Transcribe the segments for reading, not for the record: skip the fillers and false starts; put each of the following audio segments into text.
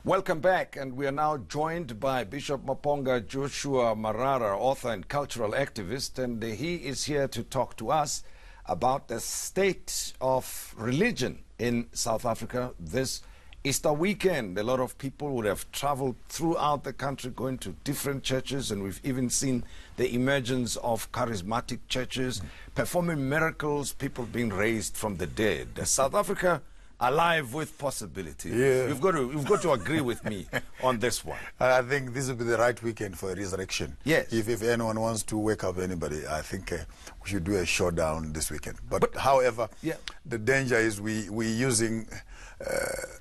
Welcome back, and we are now joined by Bishop Maponga Joshua Marara, author and cultural activist, and he is here to talk to us about the state of religion in South Africa this Easter weekend. A lot of people would have traveled throughout the country going to different churches, and we've even seen the emergence of charismatic churches performing miracles, people being raised from the dead. South Africa alive with possibility. Yeah. You've got to agree with me on this one. I think this will be the right weekend for a resurrection. Yes. If anyone wants to wake up anybody, I think we should do a showdown this weekend. But however, yeah, the danger is we're using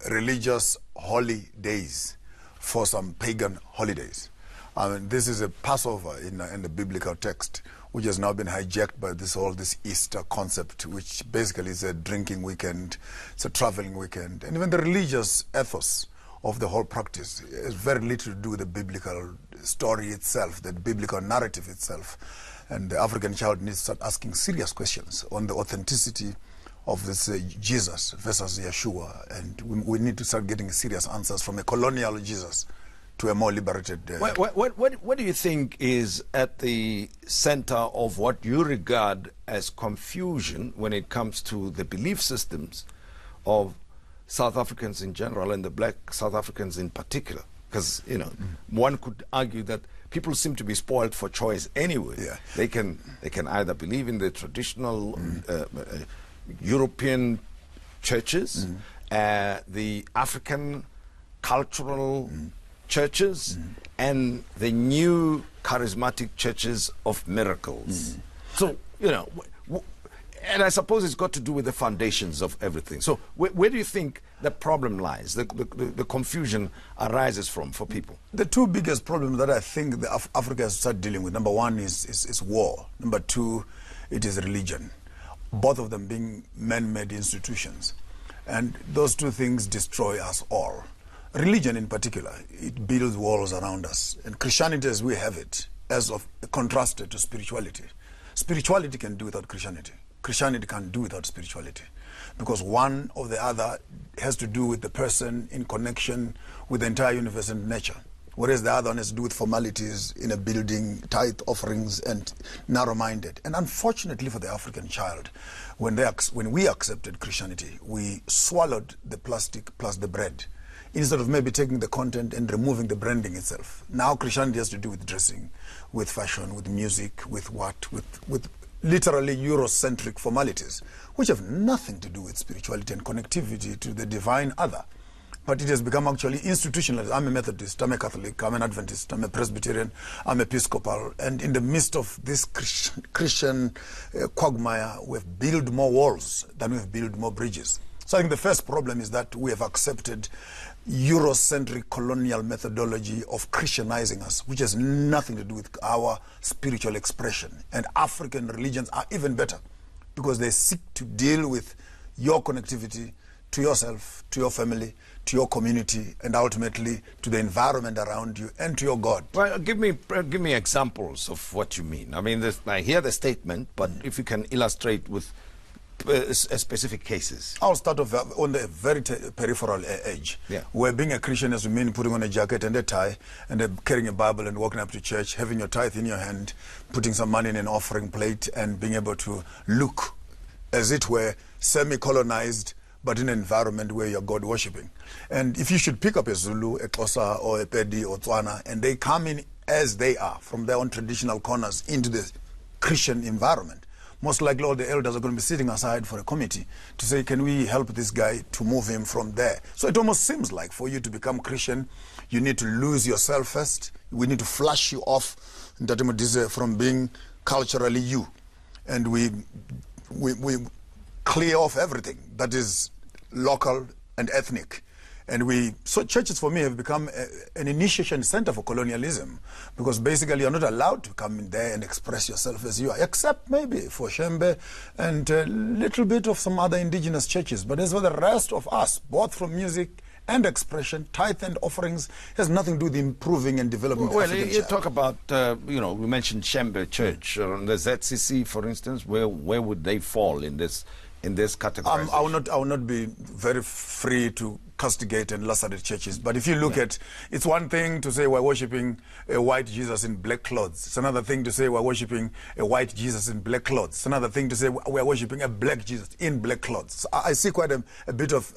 religious holy-days for some pagan holidays. I mean, this is a Passover in the biblical text, which has now been hijacked by this Easter concept, which basically is a drinking weekend, it's a traveling weekend. And even the religious ethos of the whole practice has very little to do with the biblical story itself, the biblical narrative itself. And the African child needs to start asking serious questions on the authenticity of this Jesus versus Yeshua. And we need to start getting serious answers from a colonial Jesus to a more liberated... What do you think is at the center of what you regard as confusion when it comes to the belief systems of South Africans in general and the black South Africans in particular? Because, you know, one could argue that people seem to be spoiled for choice anyway. Yeah. They can either believe in the traditional European churches, the African cultural churches, and the new charismatic churches of miracles. So, you know, and I suppose it's got to do with the foundations of everything. So where do you think the problem lies, the confusion arises from for people? The two biggest problems that I think Africa has started dealing with, number one is war. Number two, it is religion. Both of them being man-made institutions. And those two things destroy us all. Religion in particular, it builds walls around us. And Christianity as we have it, as of contrasted to spirituality. Spirituality can do without Christianity. Christianity can't do without spirituality. Because one or the other has to do with the person in connection with the entire universe and nature. Whereas the other one has to do with formalities in a building, tithe offerings, and narrow-minded. And unfortunately for the African child, when we accepted Christianity, we swallowed the plastic plus the bread, instead of maybe taking the content and removing the branding itself. Now Christianity has to do with dressing, with fashion, with music, with literally Eurocentric formalities, which have nothing to do with spirituality and connectivity to the divine other. But it has become actually institutionalized. I'm a Methodist, I'm a Catholic, I'm an Adventist, I'm a Presbyterian, I'm Episcopal. And in the midst of this Christian quagmire, we've built more walls than we've built more bridges. So I think the first problem is that we have accepted Eurocentric colonial methodology of Christianizing us, which has nothing to do with our spiritual expression. And African religions are even better because they seek to deal with your connectivity to yourself, to your family, to your community, and ultimately to the environment around you and to your God. Well, give me examples of what you mean. I mean, I hear the statement, but if you can illustrate with specific cases. I'll start off on the very peripheral edge. Yeah. Where being a Christian has mean putting on a jacket and a tie and carrying a Bible and walking up to church, having your tithe in your hand, putting some money in an offering plate, and being able to look, as it were, semi-colonized, but in an environment where you're God worshipping. And if you should pick up a Zulu, a Xhosa, or a Pedi, or Tswana, and they come in as they are, from their own traditional corners, into the Christian environment, most likely all the elders are going to be sitting aside for a committee to say, can we help this guy to move him from there? So it almost seems like for you to become Christian, you need to lose yourself first. We need to flush you off, Modise, from being culturally you. And we clear off everything that is local and ethnic. And so churches for me have become an initiation center for colonialism, because basically you're not allowed to come in there and express yourself as you are, except maybe for Shembe and a little bit of some other indigenous churches. But as for the rest of us, both from music and expression, tithe and offerings, has nothing to do with improving and developing the African you child. talk about, you know, we mentioned Shembe Church, the ZCC, for instance. Where would they fall in this in this categorization? I will not be very free to castigate and lacerate churches. But if you look at, it's one thing to say we're worshiping a white Jesus in black clothes. It's another thing to say we're worshiping a white Jesus in black clothes. It's another thing to say we're worshiping a black Jesus in black clothes. So I see quite a bit of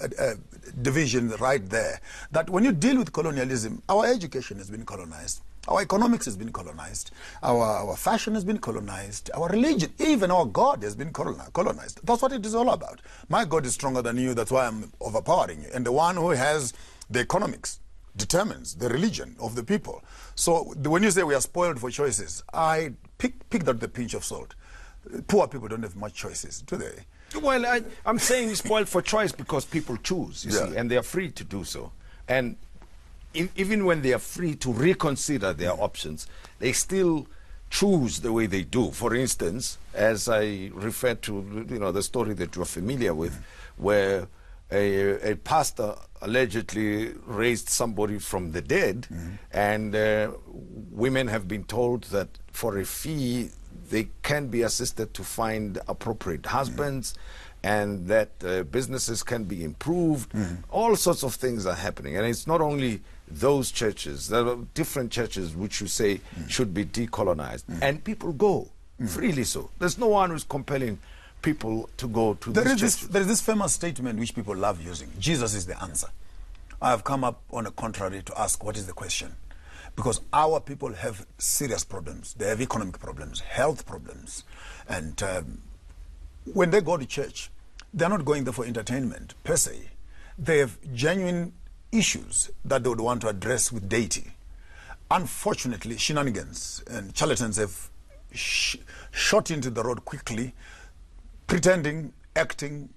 division right there. That when you deal with colonialism, our education has been colonized. Our economics has been colonized. Our fashion has been colonized. Our religion, even our God, has been colonized. That's what it is all about. My God is stronger than you. That's why I'm overpowering you. And the one who has the economics determines the religion of the people. So when you say we are spoiled for choices, I pick that with a pinch of salt. Poor people don't have much choices, do they? Well, I'm saying spoiled for choice because people choose, you see, and they are free to do so. And even when they are free to reconsider their options, they still choose the way they do. For instance, as I referred to, the story that you're familiar with, where a pastor allegedly raised somebody from the dead, and women have been told that for a fee they can be assisted to find appropriate husbands, and that businesses can be improved. All sorts of things are happening, and it's not only those churches. There are different churches which you say should be decolonized, and people go freely. So there's no one who's compelling people to go to these churches. There is this famous statement which people love using: Jesus is the answer. I have come up on a contrary to ask, what is the question? Because our people have serious problems. They have economic problems, health problems, and when they go to church, they're not going there for entertainment per se. They have genuine issues that they would want to address with deity. Unfortunately, shenanigans and charlatans have shot into the road quickly, pretending, acting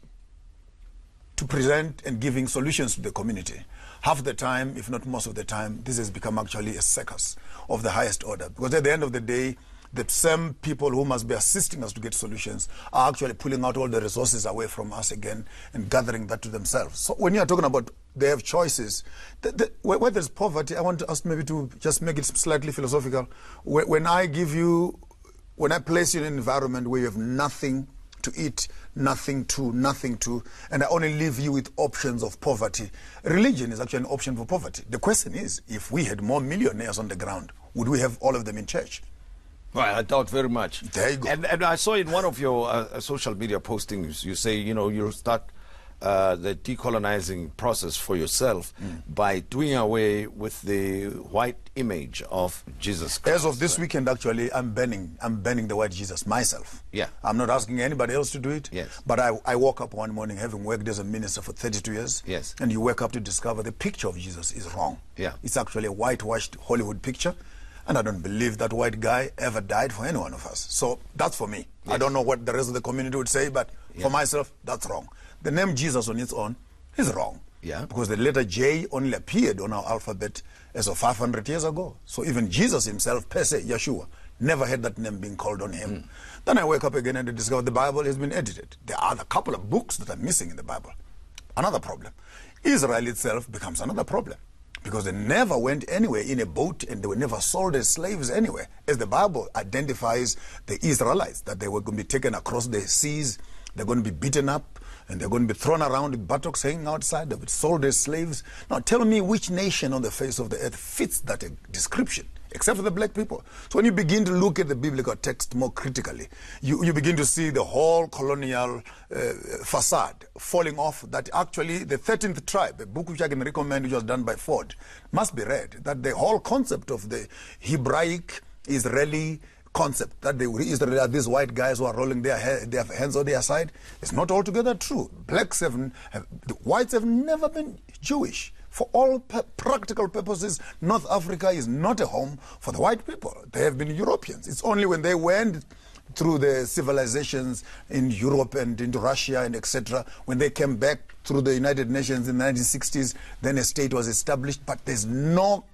to present and giving solutions to the community. Half the time, if not most of the time, this has become actually a circus of the highest order. Because at the end of the day, the same people who must be assisting us to get solutions are actually pulling out all the resources away from us again and gathering that to themselves. So when you're talking about they have choices, where there's poverty, I want to ask maybe to just make it slightly philosophical. When I place you in an environment where you have nothing to eat, nothing to, and I only leave you with options of poverty, religion is actually an option for poverty. The question is, if we had more millionaires on the ground, would we have all of them in church? Well, I doubt very much. There you go. And I saw in one of your social media postings, you say, you'll start the decolonizing process for yourself by doing away with the white image of Jesus Christ. As of this weekend, actually, I'm banning the white Jesus myself. Yeah. I'm not asking anybody else to do it. Yes. But I woke up one morning, having worked as a minister for 32 years. Yes. And you wake up to discover the picture of Jesus is wrong. Yeah. It's actually a whitewashed Hollywood picture. And I don't believe that white guy ever died for any one of us. So that's for me. Yes. I don't know what the rest of the community would say, but for myself, that's wrong. The name Jesus on its own is wrong. Yeah. Because the letter J only appeared on our alphabet as of 500 years ago. So even Jesus himself, per se, Yeshua, never had that name being called on him. Then I wake up again and I discover the Bible has been edited. There are a couple of books that are missing in the Bible. Another problem. Israel itself becomes another problem. Because they never went anywhere in a boat and they were never sold as slaves anywhere. As the Bible identifies the Israelites, that they were going to be taken across the seas, they're going to be beaten up, and they're going to be thrown around with buttocks hanging outside, they'll be sold as slaves. Now tell me which nation on the face of the earth fits that description, except for the black people. So when you begin to look at the biblical text more critically, you begin to see the whole colonial facade falling off, that actually the 13th tribe, a book which I can recommend, which was done by Ford, must be read, that the whole concept of the Hebraic Israeli concept, that the Israel are these white guys who are rolling their hands on their side, is not altogether true. The whites have never been Jewish. For all practical purposes, North Africa is not a home for the white people. They have been Europeans. It's only when they went through the civilizations in Europe and into Russia and etc., when they came back through the United Nations in the 1960s, then a state was established, but there's no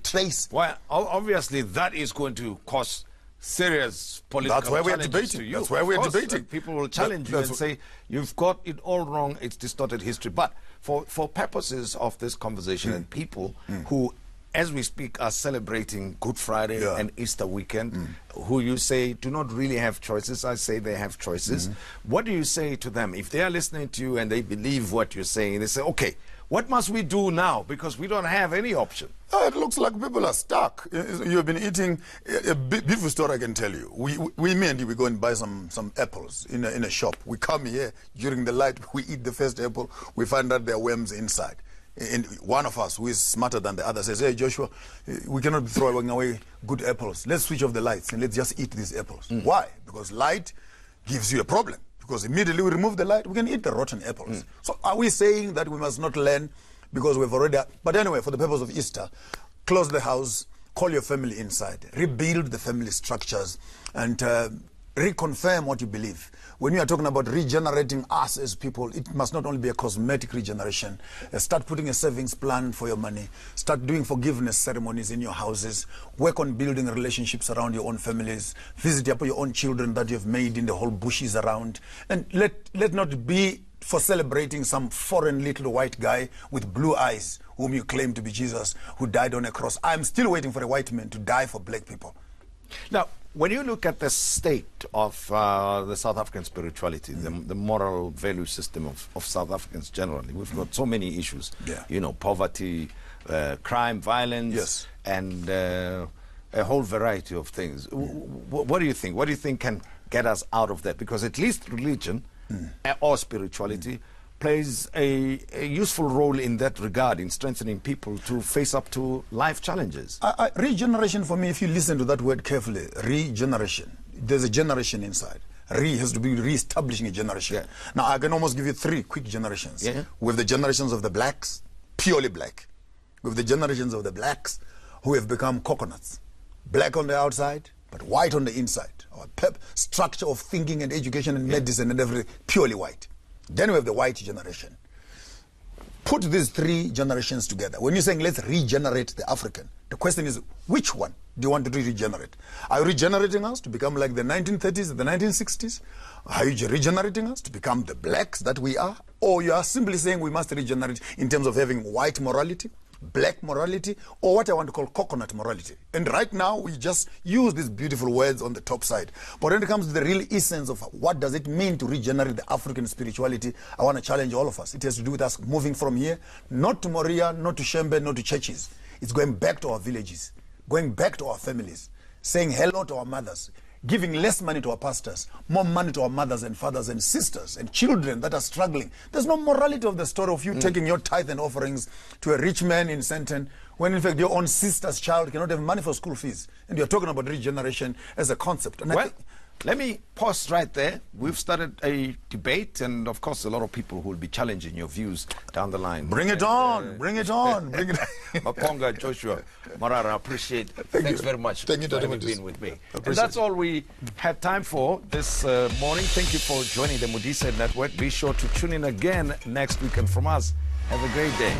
trace. Well, obviously that is going to cause serious political That's why we're challenges debating. to you. That's why we're debating. People will challenge you and say, you've got it all wrong, it's distorted history. But for purposes of this conversation and people who as we speak, are celebrating Good Friday and Easter weekend, who you say do not really have choices. I say they have choices. What do you say to them? If they are listening to you and they believe what you're saying, they say, okay, what must we do now? Because we don't have any option. It looks like people are stuck. You've been eating a beautiful story, I can tell you. Me and you, we go and buy some apples in a shop. We come here during the light, we eat the first apple, we find out there are worms inside. And one of us who is smarter than the other says, hey, Joshua, we cannot be throwing away good apples. Let's switch off the lights and let's just eat these apples. Why? Because light gives you a problem. Because immediately we remove the light, we can eat the rotten apples. So are we saying that we must not learn because we've already... But anyway, for the purpose of Easter, close the house, call your family inside, rebuild the family structures, and reconfirm what you believe. When you are talking about regenerating us as people, it must not only be a cosmetic regeneration. Start putting a savings plan for your money. Start doing forgiveness ceremonies in your houses. Work on building relationships around your own families. Visit your own children that you've made in the whole bushes around. And let not be for celebrating some foreign little white guy with blue eyes whom you claim to be Jesus, who died on a cross. I'm still waiting for a white man to die for black people. Now, when you look at the state of the South African spirituality, the moral value system of South Africans generally, we've got so many issues. You know, poverty, crime, violence, and a whole variety of things. What do you think? What do you think can get us out of that? Because at least religion or spirituality plays a useful role in that regard, in strengthening people to face up to life challenges. Regeneration, for me, if you listen to that word carefully, regeneration, there's a generation inside. Has to be re-establishing a generation. Now, I can almost give you 3 quick generations. With the generations of the blacks, purely black. With the generations of the blacks who have become coconuts. Black on the outside, but white on the inside. Our structure of thinking and education and medicine and everything, purely white. Then we have the white generation. Put these 3 generations together. When you're saying let's regenerate the African, the question is, which one do you want to regenerate? Are you regenerating us to become like the 1930s, the 1960s? Are you regenerating us to become the blacks that we are? Or you are simply saying we must regenerate in terms of having white morality, black morality, or what I want to call coconut morality? And right now we just use these beautiful words on the top side, but when it comes to the real essence of what does it mean to regenerate the African spirituality, I want to challenge all of us. It has to do with us moving from here, not to Moria, not to Shembe, not to churches. It's going back to our villages, going back to our families, saying hello to our mothers, giving less money to our pastors, more money to our mothers and fathers and sisters and children that are struggling. There's no morality of the story of you taking your tithe and offerings to a rich man in Sandton, when in fact your own sister's child cannot have money for school fees. And you're talking about regeneration as a concept. And well, let me pause right there. We've started a debate, and of course a lot of people who will be challenging your views down the line. Bring it on, bring it on, bring it on. Maponga, Joshua, Marara, I appreciate it. Thanks very much for having been with me. And that's all we had time for this morning. Thank you for joining the Modise Network. Be sure to tune in again next week, and from us, have a great day.